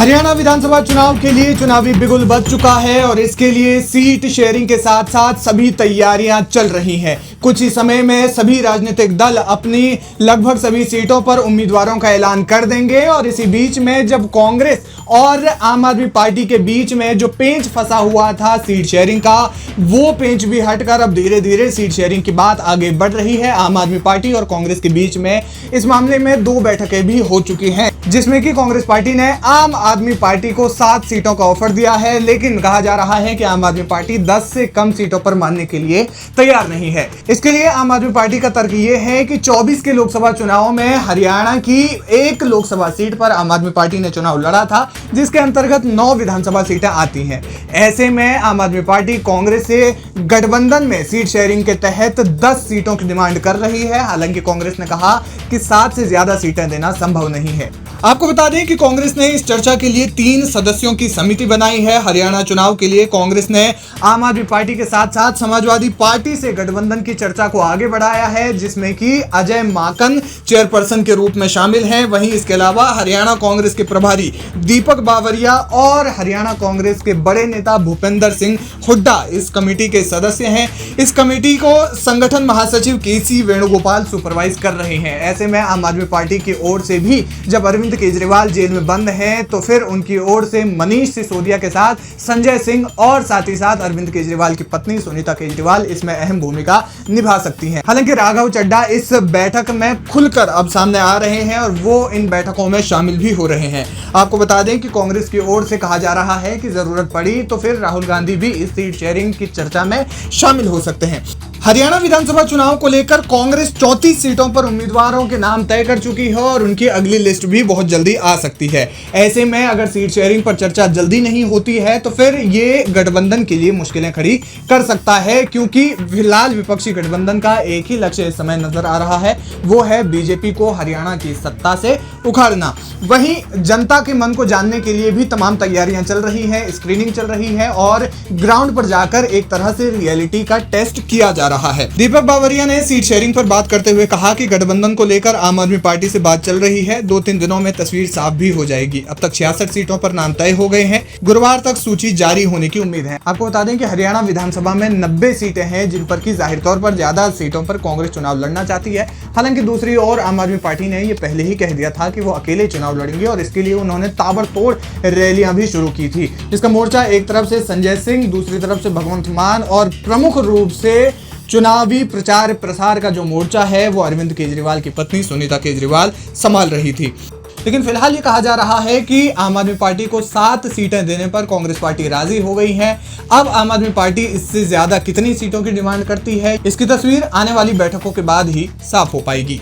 हरियाणा विधानसभा चुनाव के लिए चुनावी बिगुल बज चुका है और इसके लिए सीट शेयरिंग के साथ साथ सभी तैयारियां चल रही हैं। कुछ ही समय में सभी राजनीतिक दल अपनी लगभग सभी सीटों पर उम्मीदवारों का ऐलान कर देंगे और इसी बीच में जब कांग्रेस और आम आदमी पार्टी के बीच में जो पेंच फंसा हुआ था सीट शेयरिंग का, वो पेंच भी हटकर अब धीरे धीरे सीट शेयरिंग की बात आगे बढ़ रही है। आम आदमी पार्टी और कांग्रेस के बीच में इस मामले में 2 बैठकें भी हो चुकी हैं, जिसमें कि कांग्रेस पार्टी ने आम आदमी पार्टी को 7 सीटों का ऑफर दिया है, लेकिन कहा जा रहा है कि आम आदमी पार्टी 10 से कम सीटों पर मानने के लिए तैयार नहीं है। इसके लिए आम आदमी पार्टी का तर्क यह है कि 24 के लोकसभा चुनाव में हरियाणा की एक लोकसभा सीट पर आम आदमी पार्टी ने चुनाव लड़ा था, जिसके अंतर्गत 9 विधानसभा सीटें आती हैं। ऐसे में आम आदमी पार्टी कांग्रेस से गठबंधन में सीट शेयरिंग के तहत 10 सीटों की डिमांड कर रही है। हालांकि कांग्रेस ने कहा कि 7 से ज्यादा सीटें देना संभव नहीं है। आपको बता दें कि कांग्रेस ने इस चर्चा के लिए 3 सदस्यों की समिति बनाई है। हरियाणा चुनाव के लिए कांग्रेस ने आम आदमी पार्टी के साथ साथ समाजवादी पार्टी से गठबंधन की चर्चा को आगे बढ़ाया है, जिसमें कि अजय माकन चेयरपर्सन के रूप में शामिल हैं। वहीं इसके अलावा हरियाणा कांग्रेस के प्रभारी दीपक बावरिया और हरियाणा कांग्रेस के बड़े नेता भूपेंद्र सिंह हुड्डा इस कमेटी के सदस्य हैं। इस कमेटी को संगठन महासचिव केसी वेणुगोपाल सुपरवाइज कर रहे हैं। ऐसे में आम आदमी पार्टी की ओर से भी जब अरविंद केजरीवाल जेल में बंद हैं, तो फिर उनकी ओर से मनीष सिसोदिया के साथ संजय सिंह और साथ ही साथ अरविंद केजरीवाल की पत्नी सुनीता केजरीवाल इसमें अहम भूमिका निभा सकती हैं। हालांकि राघव चड्ढा इस बैठक में खुलकर अब सामने आ रहे हैं और वो इन बैठकों में शामिल भी हो रहे हैं। आपको बता दें कि कांग्रेस की ओर से कहा जा रहा है कि जरूरत पड़ी तो फिर राहुल गांधी भी इस सीट शेयरिंग की चर्चा में शामिल हो सकते हैं। हरियाणा विधानसभा चुनाव को लेकर कांग्रेस 34 सीटों पर उम्मीदवारों के नाम तय कर चुकी है और उनकी अगली लिस्ट भी बहुत जल्दी आ सकती है। ऐसे में अगर सीट शेयरिंग पर चर्चा जल्दी नहीं होती है तो फिर ये गठबंधन के लिए मुश्किलें खड़ी कर सकता है, क्योंकि फिलहाल विपक्षी गठबंधन का एक ही लक्ष्य इस समय नजर आ रहा है, वो है बीजेपी को हरियाणा की सत्ता से उखाड़ना। वहीं जनता के मन को जानने के लिए भी तमाम तैयारियां चल रही है, स्क्रीनिंग चल रही है और ग्राउंड पर जाकर एक तरह से रियलिटी का टेस्ट किया जा रहा है। दीपक बावरिया ने सीट शेयरिंग पर बात करते हुए कहा कि गठबंधन को लेकर आम आदमी पार्टी से बात चल रही है। 2-3 दिनों में तस्वीर साफ भी हो जाएगी। अब तक 66 सीटों पर नाम तय हो गए हैं। गुरुवार तक सूची जारी होने की उम्मीद है। आपको बता दें कि हरियाणा विधानसभा में 90 सीटें हैं, जिन पर की जाहिर तौर पर ज्यादा सीटों पर कांग्रेस चुनाव लड़ना चाहती है। हालांकि दूसरी ओर आम आदमी पार्टी ने यह पहले ही कह दिया था कि वो अकेले चुनाव लड़ेंगे और इसके लिए उन्होंने ताबड़तोड़ रैलियां भी शुरू की थी, जिसका मोर्चा एक तरफ से संजय सिंह, दूसरी तरफ से भगवंत मान और प्रमुख रूप से चुनावी प्रचार प्रसार का जो मोर्चा है वो अरविंद केजरीवाल की पत्नी सुनीता केजरीवाल संभाल रही थी। लेकिन फिलहाल ये कहा जा रहा है कि आम आदमी पार्टी को 7 सीटें देने पर कांग्रेस पार्टी राजी हो गई है। अब आम आदमी पार्टी इससे ज्यादा कितनी सीटों की डिमांड करती है, इसकी तस्वीर आने वाली बैठकों के बाद ही साफ हो पाएगी।